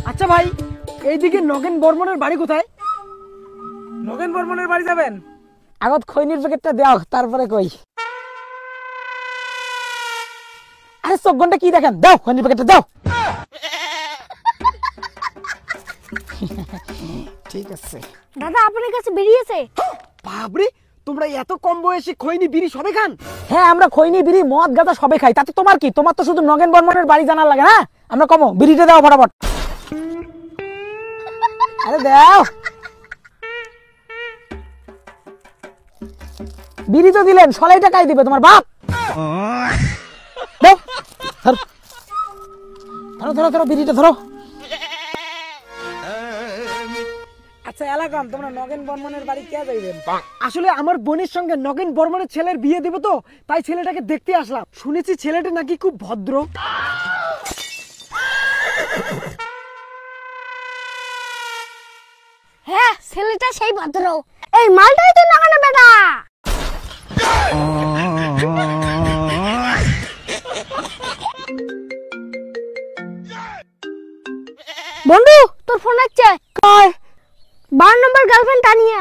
আচ্ছা ভাই, এইদিকে নগেন বর্মনের বাড়ি কোথায়? নগেন বর্মনের বাড়ি যাবেন? আগত খৈনির প্যাকেটটা দাও, তারপরে কই। আরে চোখ ঘন্টা কি দেখেন, দাও খৈনির প্যাকেটটা দাও। ঠিক আছে দাদা, আপনার কাছে বেরিয়েছে। বাবরে, তোমরা এত কম বয়সে খৈনি বিড়ি সবে খান? হ্যাঁ, আমরা খৈনি বিড়ি মদ গাঁজা সবে খাই। তাতে তোমার কি? তোমার তো শুধু নগেন বর্মনের বাড়ি জানার লাগে না। আমরা কমো, বিড়িটা দাও ফটাফট। আরে দাও, বিড়ি তো দিলেন, সলাইটা কাই দিবে তোমার বাপ? দাও, ধরো ধরো ধরো, বিড়িটা ধরো। আচ্ছা এলাকাম, তোমরা নগেন বর্মনের বাড়ি কে যাইবেন? আসলে আমার বোনের সঙ্গে নগেন বর্মনের ছেলের বিয়ে দেব, তো তাই ছেলেটাকে দেখতে আসলাম। শুনেছি ছেলেটা নাকি খুব ভদ্র। হ্যাঁ, ছেলেটা সেই ভদ্র। এই মালটাই তো নাগানো বেটা। বন্ধু, তোর ফোন আসছে। কয় 12 নম্বর গার্লফ্রেন্ড তানিয়া।